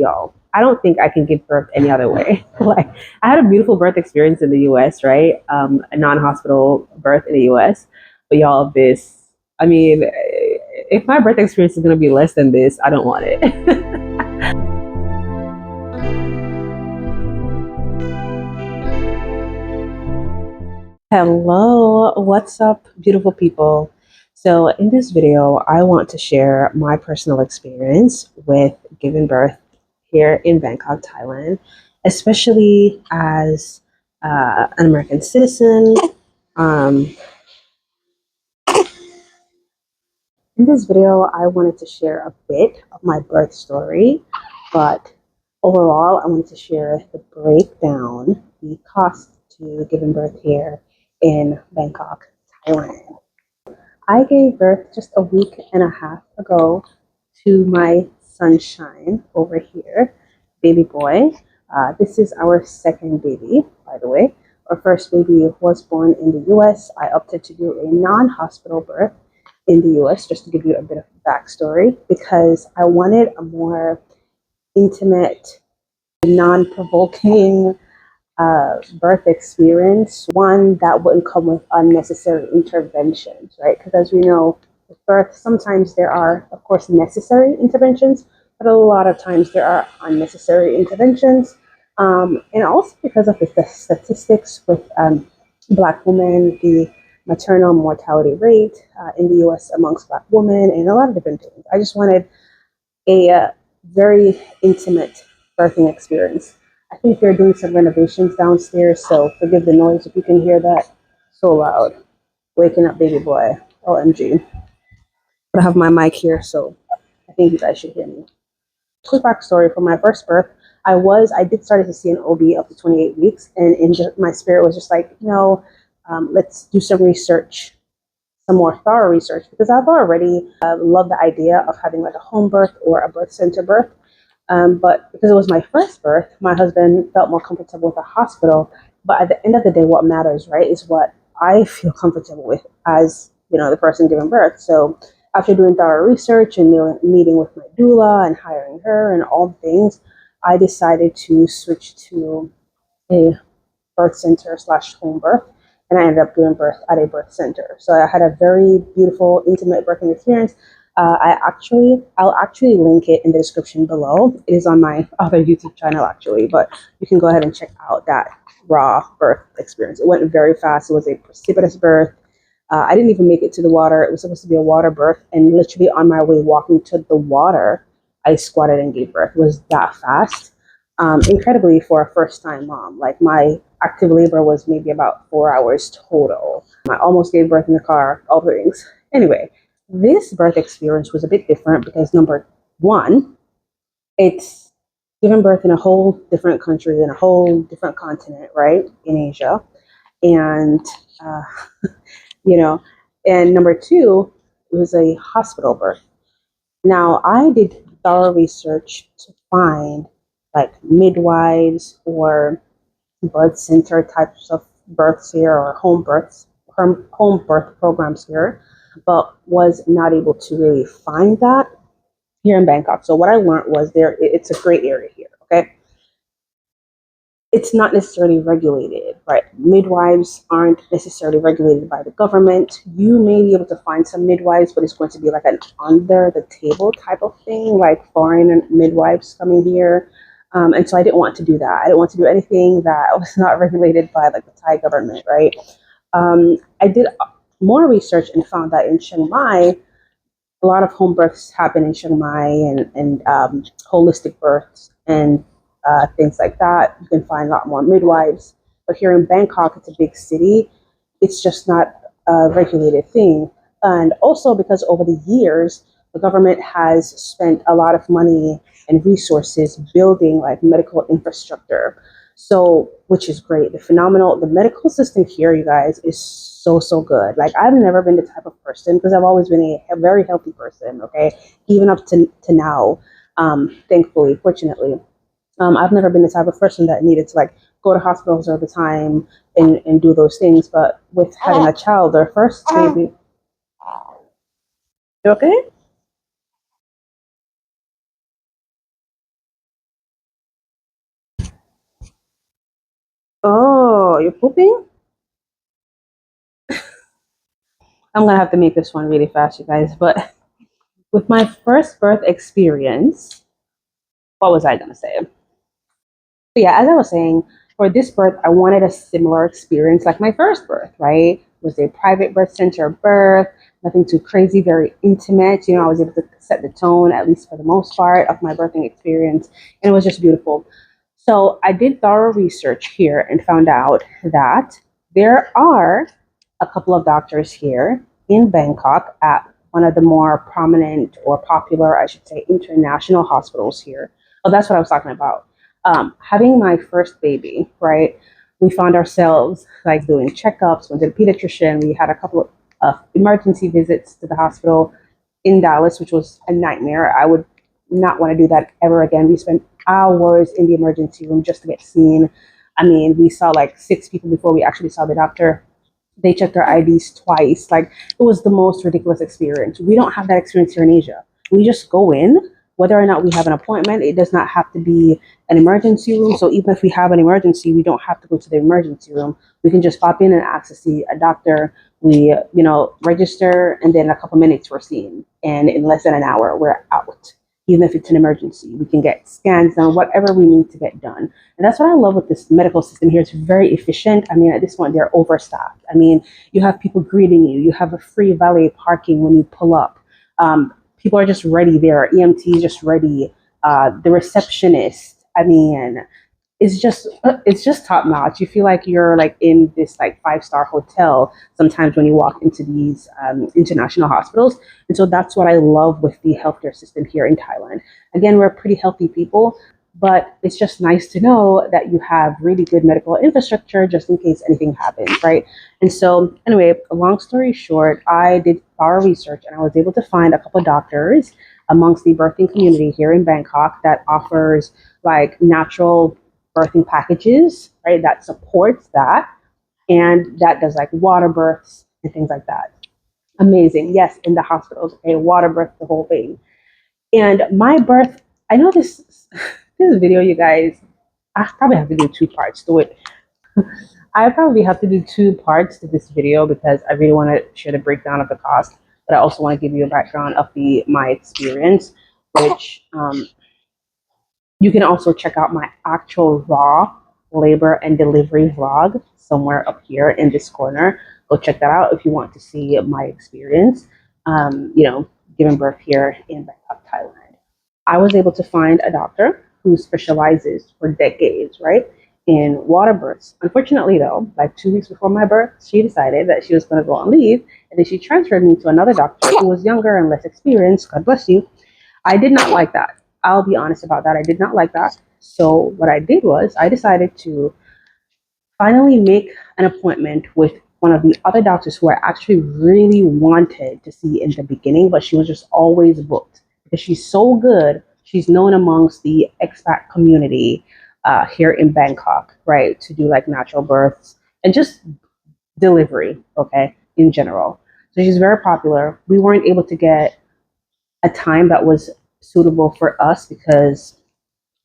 y'all, I don't think I can give birth any other way. Like, I had a beautiful birth experience in the US, right? A non-hospital birth in the US. But y'all, this, I mean, if my birth experience is going to be less than this, I don't want it. Hello, what's up, beautiful people? So, in this video, I want to share my personal experience with giving birth here in Bangkok, Thailand, especially as an American citizen. Um, in this video, I wanted to share a bit of my birth story, but overall, I wanted to share the breakdown, the cost to giving birth here in Bangkok, Thailand. I gave birth just a week and a half ago to my sunshine over here, baby boy. This is our second baby, by the way. Our first baby was born in the US. I opted to do a non hospital birth in the US, just to give you a bit of backstory, because I wanted a more intimate, non provoking birth experience, one that wouldn't come with unnecessary interventions, right? Because as we know, with birth, sometimes there are, of course, necessary interventions, but a lot of times there are unnecessary interventions. And also because of the statistics with Black women, the maternal mortality rate in the US amongst Black women, and a lot of different things. I just wanted a very intimate birthing experience. I think they're doing some renovations downstairs, so forgive the noise if you can hear that. So loud. Waking up baby boy. OMG. But I have my mic here, so I think you guys should hear me. Quick backstory for my first birth. I did start to see an OB up to 28 weeks, and my spirit was just like, let's do some research, some more thorough research, because I've already loved the idea of having like a home birth or a birth center birth. But because it was my first birth, my husband felt more comfortable with a hospital. But at the end of the day, what matters, right, is what I feel comfortable with as, the person giving birth. So after doing thorough research and meeting with my doula and hiring her and all the things, I decided to switch to a birth center slash home birth. And I ended up giving birth at a birth center. So I had a very beautiful, intimate birthing experience. I'll actually link it in the description below. It is on my other YouTube channel actually, but you can go ahead and check out that raw birth experience. It went very fast. It was a precipitous birth. I didn't even make it to the water. It was supposed to be a water birth, and literally on my way walking to the water, I squatted and gave birth. It was that fast. Incredibly for a first-time mom. Like, my active labor was maybe about 4 hours total. I almost gave birth in the car, all the things. Anyway, this birth experience was a bit different because number one, it's giving birth in a whole different country, in a whole different continent, right? In Asia. And, you know, and number two, it was a hospital birth. Now, I did thorough research to find like midwives or birth center types of births here, or home birth programs here, but was not able to really find that here in Bangkok. So what I learned was it's a great area here. Okay, it's not necessarily regulated, right? Midwives aren't necessarily regulated by the government. You may be able to find some midwives, but it's going to be like an under the table type of thing, like foreign midwives coming here. And so I didn't want to do that. I didn't want to do anything that was not regulated by like the Thai government, right? I did more research and found that in Chiang Mai, a lot of home births happen in Chiang Mai, and holistic births and things like that. You can find a lot more midwives. But here in Bangkok, it's a big city. It's just not a regulated thing. And also because over the years, the government has spent a lot of money and resources building like medical infrastructure. So, which is great. The medical system here, you guys, is so good. Like, I've never been the type of person, because I've always been a very healthy person, okay? Even up to now, thankfully, fortunately. I've never been the type of person that needed to like go to hospitals all the time and do those things. But with having a child, their first baby, you okay? Oh, you're pooping? I'm gonna have to make this one really fast, you guys. But with my first birth experience, what was I gonna say? So yeah, as I was saying, for this birth, I wanted a similar experience like my first birth, right? It was a private birth center birth, nothing too crazy, very intimate. I was able to set the tone, at least for the most part, of my birthing experience, and it was just beautiful. So I did thorough research here and found out that there are a couple of doctors here in Bangkok at one of the more prominent or popular, I should say, international hospitals here. Oh, that's what I was talking about. Having my first baby, right? We found ourselves like doing checkups, went to the pediatrician. We had a couple of emergency visits to the hospital in Dallas, which was a nightmare. I would not want to do that ever again. We spent hours in the emergency room just to get seen. I mean, we saw like 6 people before we actually saw the doctor. They checked our IDs twice. Like, it was the most ridiculous experience. We don't have that experience here in Asia. We just go in, whether or not we have an appointment. It does not have to be an emergency room. So even if we have an emergency, we don't have to go to the emergency room. We can just pop in and ask to see a doctor. We, register, and then a couple minutes we're seen. And in less than an hour, we're out. Even if it's an emergency, we can get scans done, whatever we need to get done. And that's what I love with this medical system here. It's very efficient. I mean, at this point, they're overstaffed. I mean, you have people greeting you. You have a free valet parking when you pull up. People are just ready there. EMT just ready. The receptionist. I mean, it's just top notch. You feel like you're like in this like 5-star hotel sometimes when you walk into these international hospitals. And so that's what I love with the healthcare system here in Thailand. Again, we're pretty healthy people, but it's just nice to know that you have really good medical infrastructure just in case anything happens, right? And so anyway, long story short, I did thorough research and I was able to find a couple of doctors amongst the birthing community here in Bangkok that offers like natural birthing packages, right? That supports that and that does like water births and things like that. Amazing. Yes, in the hospitals, okay, water birth, the whole thing. And my birth, I know this video, you guys, I probably have to do 2 parts to it. I probably have to do 2 parts to this video because I really want to share the breakdown of the cost, but I also want to give you a background of my experience, which you can also check out my actual raw labor and delivery vlog somewhere up here in this corner. Go check that out if you want to see my experience, giving birth here in Bangkok, Thailand. I was able to find a doctor who specializes for decades, right, in water births. Unfortunately, though, like 2 weeks before my birth, she decided that she was going to go on leave, and then she transferred me to another doctor who was younger and less experienced. God bless you. I did not like that. I'll be honest about that. I did not like that. So what I did was I decided to finally make an appointment with one of the other doctors who I actually really wanted to see in the beginning, but she was just always booked because she's so good. She's known amongst the expat community here in Bangkok, right, to do like natural births and just delivery, okay, in general. So she's very popular. We weren't able to get a time that was suitable for us because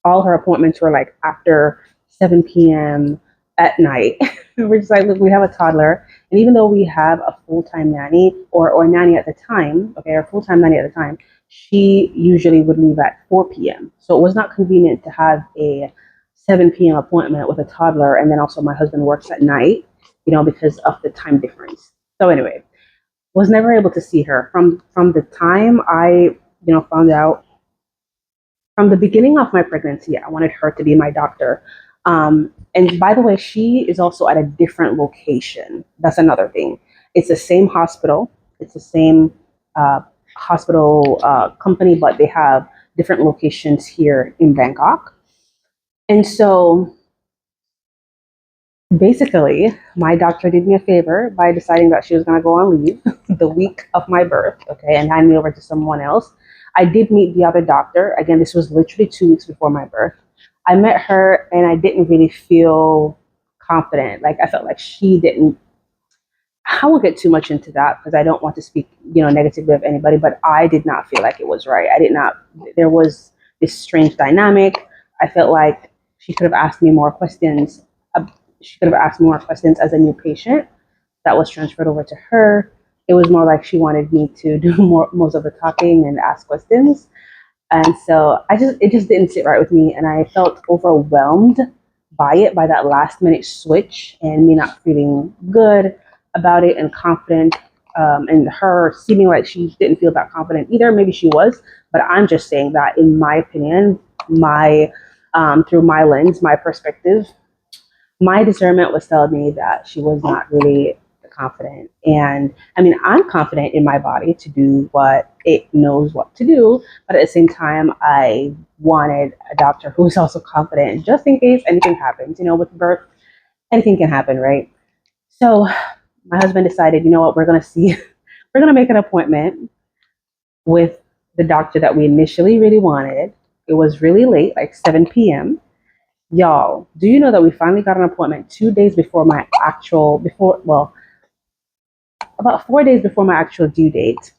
all her appointments were like after 7 p.m. at night. We're just like, look, we have a toddler. And even though we have a full-time nanny or nanny at the time, okay, or full-time nanny at the time, she usually would leave at 4 p.m. So it was not convenient to have a 7 p.m. appointment with a toddler. And then also my husband works at night, because of the time difference. So anyway, was never able to see her from the time I, found out from the beginning of my pregnancy. I wanted her to be my doctor. And by the way, she is also at a different location. That's another thing. It's the same hospital. It's the same hospital company, but they have different locations here in Bangkok. And so basically, my doctor did me a favor by deciding that she was going to go on leave the week of my birth, okay, and hand me over to someone else. I did meet the other doctor. Again, this was literally 2 weeks before my birth. I met her and I didn't really feel confident. Like, I felt like she didn't. I won't get too much into that because I don't want to speak, negatively of anybody, but I did not feel like it was right. I did not, there was this strange dynamic. I felt like she could have asked me more questions she could have asked more questions as a new patient that was transferred over to her. It was more like she wanted me to do most of the talking and ask questions. And so it just didn't sit right with me. And I felt overwhelmed by it, by that last minute switch and me not feeling good about it and confident. And her seeming like she didn't feel that confident either. Maybe she was, but I'm just saying that in my opinion, through my lens, my perspective, my discernment was telling me that she was not really confident. And I mean, I'm confident in my body to do what it knows what to do, but at the same time, I wanted a doctor who was also confident just in case anything happens. You know, with birth, anything can happen, right? So my husband decided, you know what, we're going to see, we're going to make an appointment with the doctor that we initially really wanted. It was really late, like 7 p.m. Y'all, do you know that we finally got an appointment 2 days before my actual, before, well, about 4 days before my actual due date?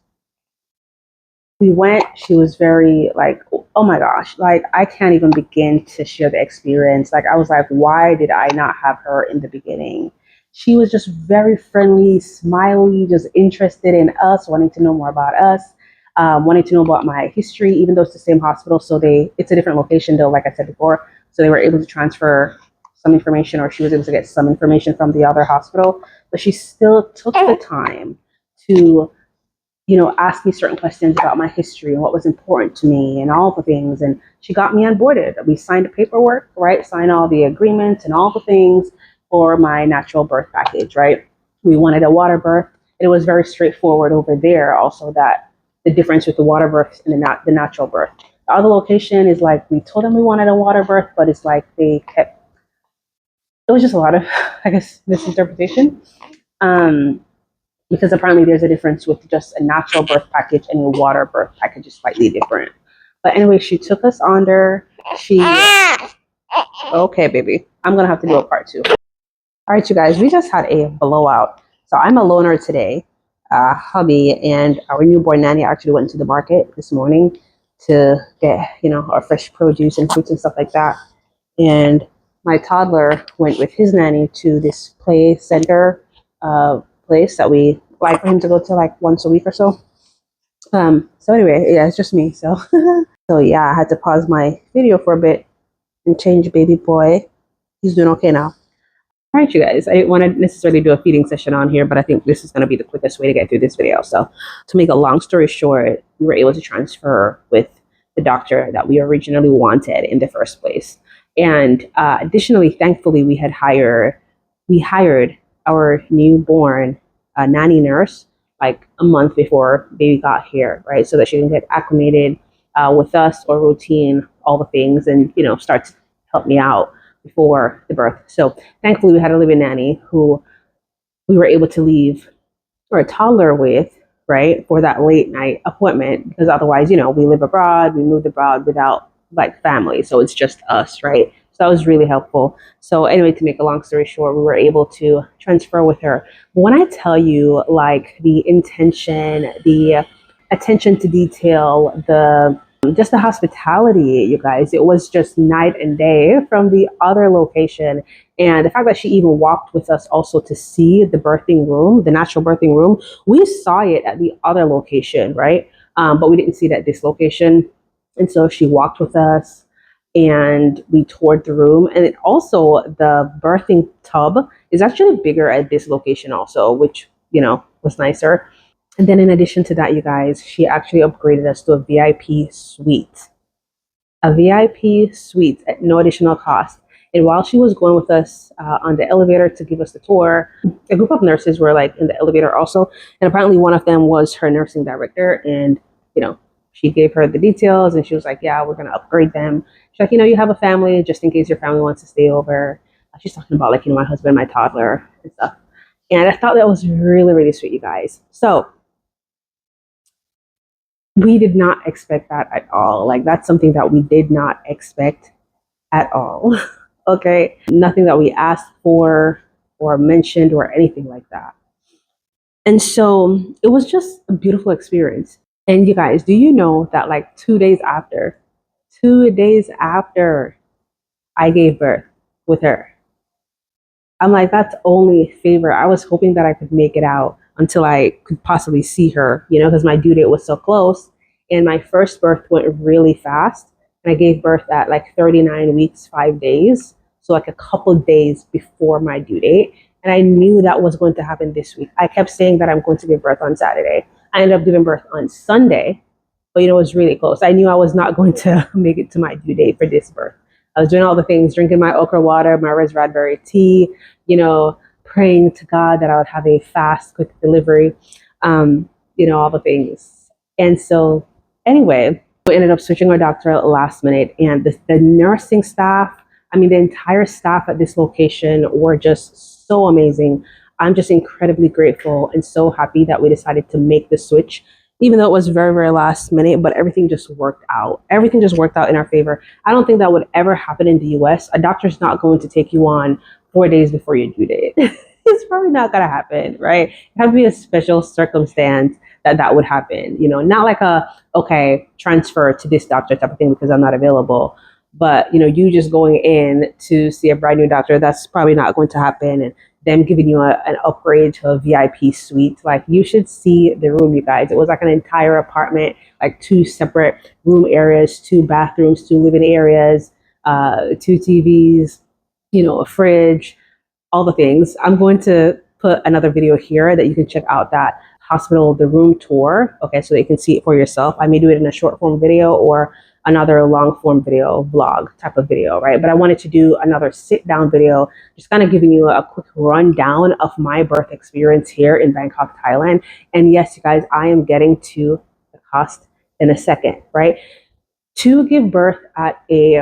We went, she was very like, oh my gosh, like I can't even begin to share the experience. Like I was like, why did I not have her in the beginning? She was just very friendly, smiley, just interested in us, wanting to know more about us, wanting to know about my history, even though it's the same hospital. So it's a different location though, like I said before. So they were able to transfer some information, or she was able to get some information from the other hospital, but she still took the time to, you know, ask me certain questions about my history and what was important to me and all the things. And she got me onboarded. We signed the paperwork, right? Signed all the agreements and all the things for my natural birth package, right? We wanted a water birth. It was very straightforward over there. Also, that the difference with the water birth and the natural birth. The other location is like we told them we wanted a water birth, but it's like they kept. It was just a lot of, I guess, misinterpretation. Um, because apparently there's a difference with just a natural birth package and a water birth package is slightly different. But anyway, she took us under. She Okay, baby. I'm gonna have to do a part two. All right, you guys, we just had a blowout. So I'm a loner today. Hubby and our newborn nanny actually went to the market this morning to get, you know, our fresh produce and fruits and stuff like that. And my toddler went with his nanny to this play center place that we like for him to go to like once a week or so. So anyway, yeah, it's just me. So so yeah, I had to pause my video for a bit and change baby boy. He's doing okay now. All right, you guys, I didn't want to necessarily do a feeding session on here, but I think this is going to be the quickest way to get through this video. So to make a long story short, we were able to transfer with the doctor that we originally wanted in the first place. And additionally, thankfully, we hired our newborn nanny nurse like a month before baby got here, right? So that she can get acclimated with us, or routine, all the things, and, you know, start to help me out before the birth. So thankfully, we had a live-in nanny who we were able to leave our toddler with, right, for that late night appointment, because otherwise, you know, we live abroad, we moved abroad without like family, so it's just us, right? So that was really helpful. So anyway, to make a long story short, we were able to transfer with her. When I tell you, like, the intention, the attention to detail, the just the hospitality, you guys, it was just night and day from the other location. And the fact that she even walked with us also to see the birthing room, the natural birthing room, we saw it at the other location, right? But we didn't see it at this location. And so she walked with us and we toured the room. And it also, the birthing tub is actually bigger at this location also, which, you know, was nicer. And then in addition to that, you guys, she actually upgraded us to a VIP suite. A VIP suite at no additional cost. And while she was going with us on the elevator to give us the tour, a group of nurses were like in the elevator also. And apparently one of them was her nursing director. And, you know, she gave her the details and she was like, yeah, we're going to upgrade them. She's like, you know, you have a family just in case your family wants to stay over. She's talking about like, you know, my husband, my toddler and stuff. And I thought that was really, really sweet, you guys. So we did not expect that at all. Like, that's something that we did not expect at all. Okay. Nothing that we asked for or mentioned or anything like that. And so it was just a beautiful experience. And you guys, do you know that like 2 days after I gave birth with her, I'm like, that's only a favor. I was hoping that I could make it out until I could possibly see her, because my due date was so close. And my first birth went really fast. And I gave birth at like 39 weeks, 5 days. So like a couple days before my due date. And I knew that was going to happen this week. I kept saying that I'm going to give birth on Saturday. I ended up giving birth on Sunday, but it was really close. I knew I was not going to make it to my due date for this birth. I was doing all the things, drinking my okra water, my raspberry tea, praying to God that I would have a fast, quick delivery, all the things. And so, anyway, we ended up switching our doctor at the last minute, and the nursing staff, the entire staff at this location were just so amazing. I'm just incredibly grateful and so happy that we decided to make the switch, even though it was very, very last minute, but everything just worked out. Everything just worked out in our favor. I don't think that would ever happen in the US. A doctor's not going to take you on 4 days before your due date. It's probably not going to happen, right? It has to be a special circumstance that would happen, not like transfer to this doctor type of thing because I'm not available. But, you just going in to see a brand new doctor, that's probably not going to happen. And them giving you an upgrade to a VIP suite. Like, you should see the room, you guys. It was like an entire apartment, like 2 separate room areas, 2 bathrooms, 2 living areas, 2 TVs, a fridge, all the things. I'm going to put another video here that you can check out, that hospital, the room tour. Okay, so that you can see it for yourself. I may do it in a short form video or another long form video, vlog type of video, right? But I wanted to do another sit down video, just kind of giving you a quick rundown of my birth experience here in Bangkok, Thailand. And yes, you guys, I am getting to the cost in a second, right? To give birth at a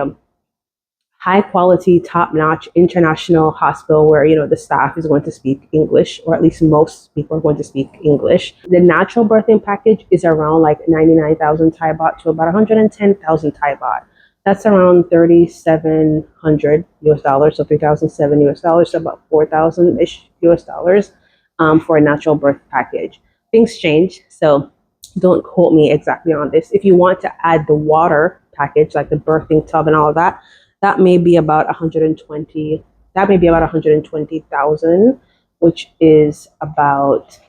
high quality, top notch international hospital where, the staff is going to speak English, or at least most people are going to speak English. The natural birthing package is around like 99,000 Thai baht to about 110,000 Thai baht. That's around 3,700 US dollars, so 3,007 US dollars, so about 4,000 ish US dollars for a natural birth package. Things change, so don't quote me exactly on this. If you want to add the water package, like the birthing tub and all of that, that may be about 120. That may be about 120,000, which is about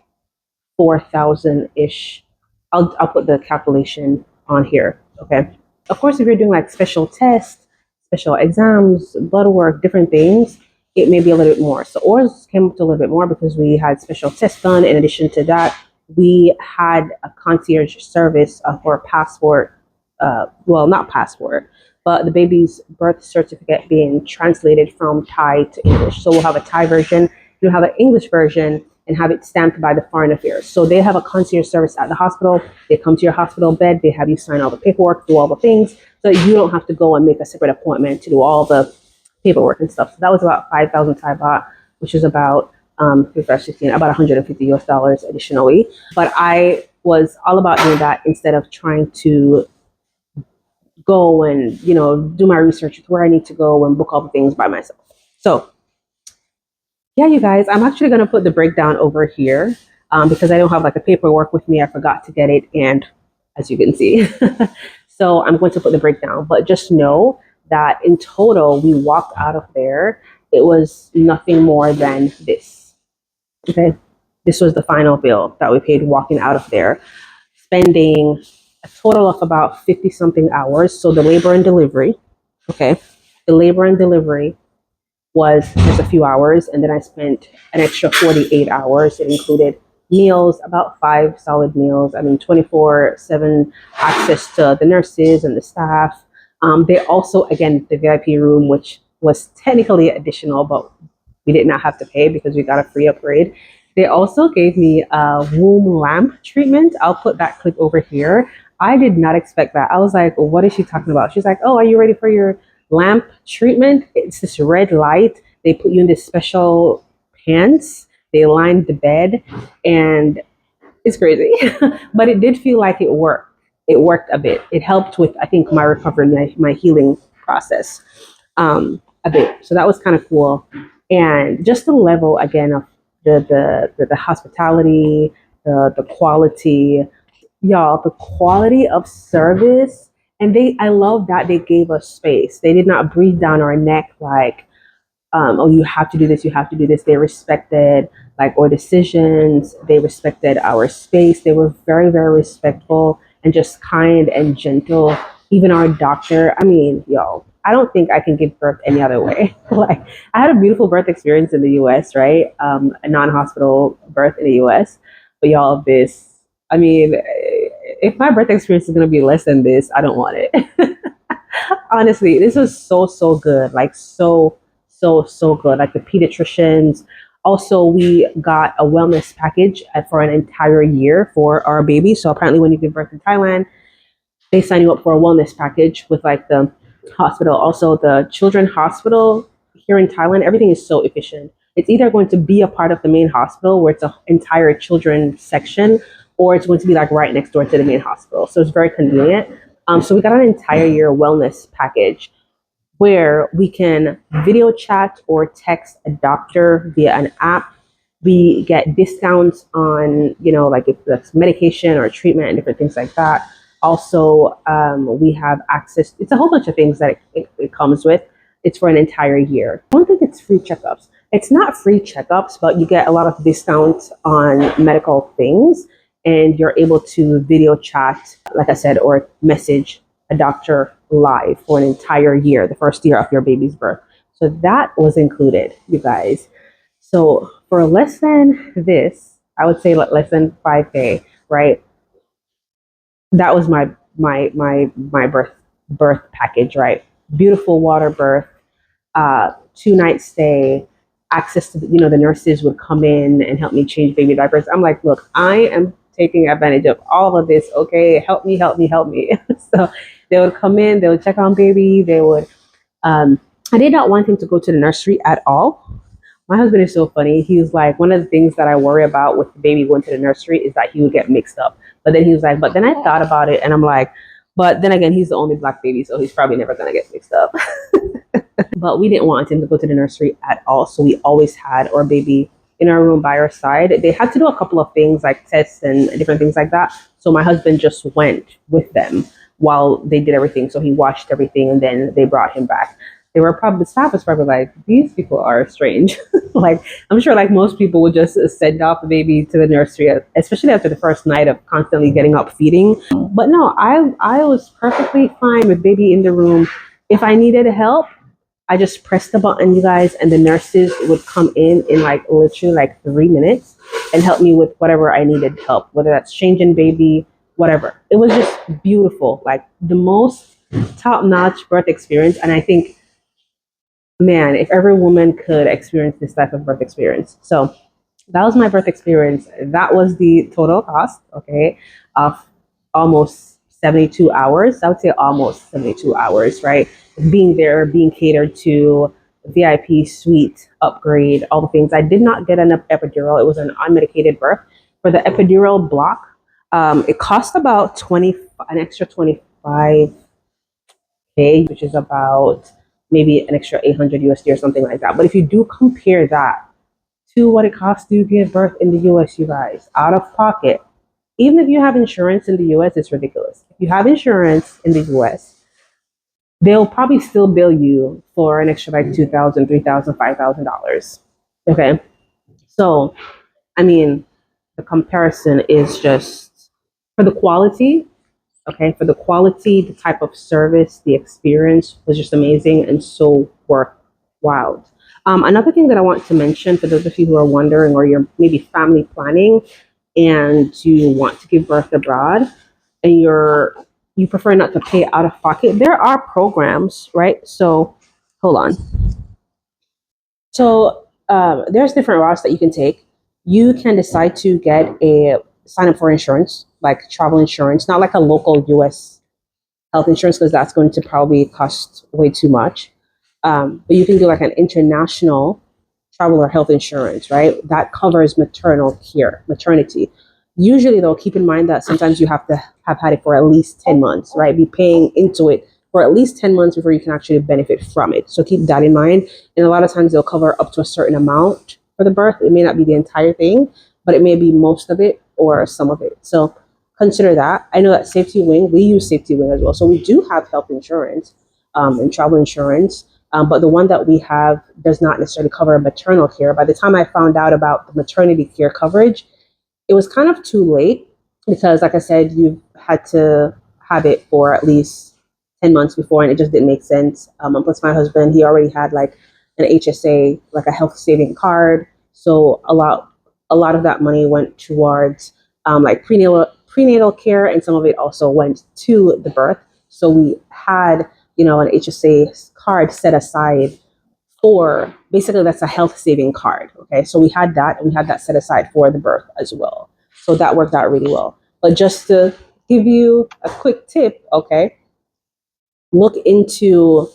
4,000 ish. I'll put the calculation on here. Okay. Of course, if you're doing like special tests, special exams, blood work, different things, it may be a little bit more. So ours came up to a little bit more because we had special tests done. In addition to that, we had a concierge service for passport. Well, not passport, but the baby's birth certificate being translated from Thai to English. So we'll have a Thai version, we'll have an English version, and have it stamped by the Foreign Affairs. So they have a concierge service at the hospital. They come to your hospital bed. They have you sign all the paperwork, do all the things, so you don't have to go and make a separate appointment to do all the paperwork and stuff. So that was about 5,000 Thai baht, which is about 16, about 150 US dollars additionally. But I was all about doing that instead of trying to go and do my research where I need to go and book all the things by myself. So yeah, you guys, I'm actually going to put the breakdown over here because I don't have like the paperwork with me. I forgot to get it, and as you can see, so I'm going to put the breakdown. But just know that in total, we walked out of there, it was nothing more than this. Okay, this was the final bill that we paid walking out of there, spending a total of about 50 something hours. So the labor and delivery, okay, the labor and delivery was just a few hours, and then I spent an extra 48 hours. It included meals, about 5 solid meals. 24/7 access to the nurses and the staff. They also, again, the VIP room, which was technically additional, but we did not have to pay because we got a free upgrade. They also gave me a womb lamp treatment. I'll put that clip over here. I did not expect that. I was like, well, what is she talking about? She's like, oh, are you ready for your lamp treatment? It's this red light. They put you in this special pants. They lined the bed, and it's crazy. But it did feel like it worked. It worked a bit. It helped with, I think, my recovery, my healing process a bit. So that was kind of cool. And just the level, again, of the hospitality, the quality, y'all, the quality of service. And I love that they gave us space. They did not breathe down our neck like, oh, you have to do this, you have to do this. They respected like our decisions, they respected our space. They were very, very respectful and just kind and gentle. Even our doctor, I mean, yo, I don't think I can give birth any other way. Like, I had a beautiful birth experience in the US, right? A non hospital birth in the US. But y'all, this, I mean, if my birth experience is going to be less than this, I don't want it. Honestly, this was so, so good. Like, so, so, so good. Like, the pediatricians. Also, we got a wellness package for an entire year for our baby. So apparently, when you give birth in Thailand, they sign you up for a wellness package with like the hospital. Also, the children hospital here in Thailand, everything is so efficient. It's either going to be a part of the main hospital where it's an entire children section, or it's going to be like right next door to the main hospital. So it's very convenient. So we got an entire year wellness package where we can video chat or text a doctor via an app. We get discounts on, like if that's medication or treatment and different things like that. Also, we have access. It's a whole bunch of things that it comes with. It's for an entire year. I don't think it's free checkups. It's not free checkups, but you get a lot of discounts on medical things, and you're able to video chat, like I said, or message a doctor live for an entire year, the first year of your baby's birth. So that was included, you guys. So for less than this, I would say less than 5K, right? That was my birth package, right? Beautiful water birth, 2 night stay, access to the nurses would come in and help me change baby diapers. I'm like, look, I am taking advantage of all of this. Okay, help me, help me, help me. So they would come in, they would check on baby, they would. I did not want him to go to the nursery at all. My husband is so funny. He was like, one of the things that I worry about with the baby going to the nursery is that he would get mixed up. But then he was like, but then I thought about it and I'm like, but then again, he's the only black baby, so he's probably never going to get mixed up. But we didn't want him to go to the nursery at all. So we always had our baby in our room by our side. They had to do a couple of things like tests and different things like that. So my husband just went with them while they did everything. So he watched everything and then they brought him back. They were probably, the staff was probably like, these people are strange. Like, I'm sure like most people would just send off the baby to the nursery, especially after the first night of constantly getting up feeding. But no, I was perfectly fine with baby in the room. If I needed help, I just pressed the button, you guys, and the nurses would come in like literally like 3 minutes and help me with whatever I needed help, whether that's changing baby, whatever. It was just beautiful, like the most top-notch birth experience. And I think, man, if every woman could experience this type of birth experience. So that was my birth experience. That was the total cost, okay, of almost 72 hours. I would say almost 72 hours, right? Being there, being catered to, VIP suite upgrade, all the things. I did not get an epidural. It was an unmedicated birth. For the epidural block, it cost about an extra 25K, which is about maybe an extra 800 USD or something like that. But if you do compare that to what it costs to give birth in the US, you guys, out of pocket, even if you have insurance in the US, it's ridiculous. If you have insurance in the US, they'll probably still bill you for an extra like $2,000, $3,000, $5,000. Okay. So, I mean, the comparison is just for the quality. Okay. For the quality, the type of service, the experience was just amazing and so worthwhile. Another thing that I want to mention for those of you who are wondering, or you're maybe family planning and you want to give birth abroad and you prefer not to pay out of pocket, there are programs, right? So hold on. So there's different routes that you can take. You can decide to sign up for insurance, like travel insurance, not like a local US health insurance, because that's going to probably cost way too much. But you can do like an international travel or health insurance, right? That covers maternity. Usually, though, keep in mind that sometimes you have to have had it for at least 10 months, right? Be paying into it for at least 10 months before you can actually benefit from it. So keep that in mind. And a lot of times they'll cover up to a certain amount for the birth. It may not be the entire thing, but it may be most of it or some of it. So consider that. I know that we use Safety Wing as well. So we do have health insurance and travel insurance. But the one that we have does not necessarily cover maternal care. By the time I found out about the maternity care coverage, it was kind of too late because, like I said, you had to have it for at least 10 months before, and it just didn't make sense. And plus, my husband, he already had like an HSA, like a health saving card. So a lot of that money went towards like prenatal care, and some of it also went to the birth. So we had, an HSA card set aside for, basically, that's a health saving card. Okay, so we had that, and we had that set aside for the birth as well. So that worked out really well. But just to give you a quick tip, okay, look into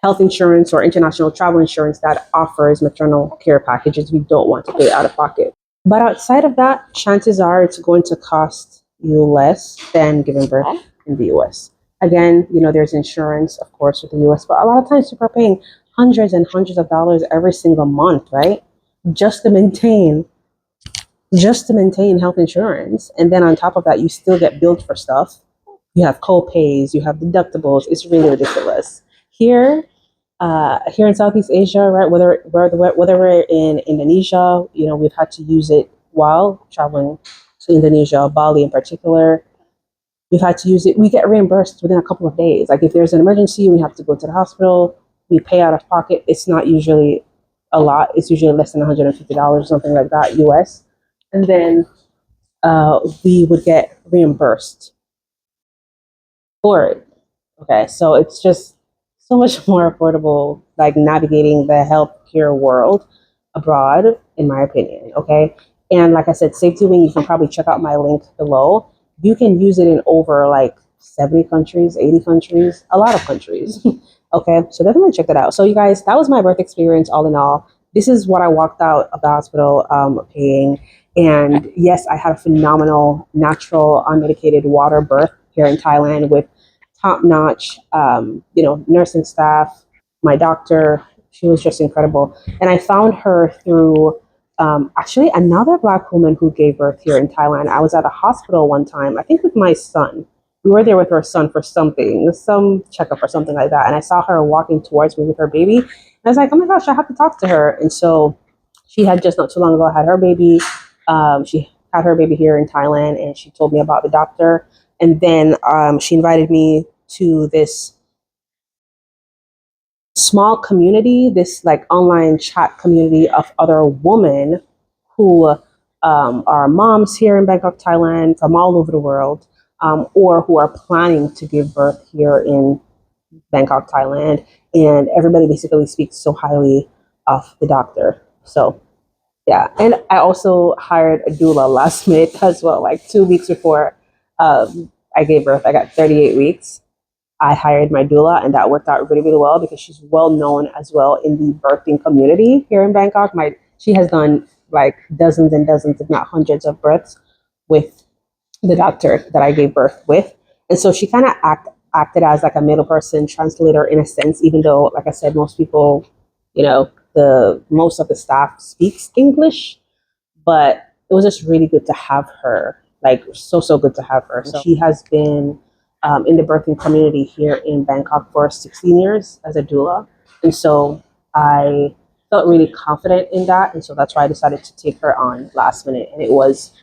health insurance or international travel insurance that offers maternal care packages. We don't want to pay out of pocket. But outside of that, chances are it's going to cost you less than giving birth in the US. Again, there's insurance, of course, with the US, but a lot of times people are paying hundreds and hundreds of dollars every single month, right? Just to maintain health insurance. And then on top of that, you still get billed for stuff. You have co-pays, you have deductibles. It's really ridiculous. Here in Southeast Asia, right? Whether we're in Indonesia, we've had to use it while traveling to Indonesia, Bali in particular. We've had to use it. We get reimbursed within a couple of days. Like if there's an emergency, we have to go to the hospital. We pay out of pocket. It's not usually a lot. It's usually less than $150, something like that, US. And then we would get reimbursed for it. Okay, so it's just so much more affordable, like navigating the healthcare world abroad, in my opinion. Okay, and like I said, Safety Wing, you can probably check out my link below. You can use it in over like 70 countries, 80 countries, a lot of countries. Okay, so definitely check that out. So you guys, that was my birth experience all in all. This is what I walked out of the hospital paying. And yes, I had a phenomenal, natural, unmedicated water birth here in Thailand with top-notch, nursing staff. My doctor, she was just incredible. And I found her through actually another Black woman who gave birth here in Thailand. I was at a hospital one time, I think with my son. We were there with her son for something, some checkup or something like that. And I saw her walking towards me with her baby. And I was like, oh my gosh, I have to talk to her. And so she had just not too long ago had her baby. She had her baby here in Thailand, and she told me about the doctor. And then she invited me to this small community, this like online chat community of other women who are moms here in Bangkok, Thailand, from all over the world, or who are planning to give birth here in Bangkok, Thailand. And everybody basically speaks so highly of the doctor. So yeah, and I also hired a doula last minute as well, like 2 weeks before I gave birth. I got 38 weeks. I hired my doula, and that worked out really, really well because she's well known as well in the birthing community here in Bangkok. She has done like dozens and dozens, if not hundreds, of births with the doctor that I gave birth with, and so she kind of acted as like a middle person translator in a sense. Even though, like I said, most people, most of the staff speaks English, but it was just really good to have her. Like so good to have her. So she has been in the birthing community here in Bangkok for 16 years as a doula. And so I felt really confident in that. And so that's why I decided to take her on last minute. And it was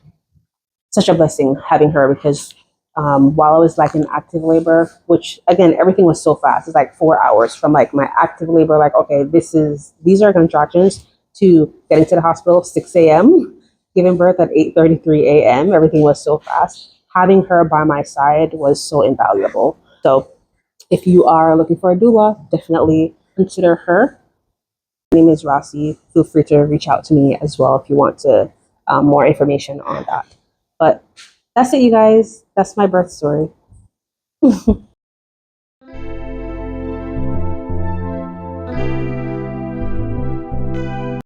such a blessing having her because while I was like in active labor, which again, everything was so fast. It's like 4 hours from like my active labor, like, okay, these are contractions, to getting to the hospital 6 a.m., giving birth at 8:33 a.m. Everything was so fast. Having her by my side was so invaluable. So if you are looking for a doula, definitely consider her. My name is Rossi. Feel free to reach out to me as well if you want to more information on that. But that's it, you guys. That's my birth story.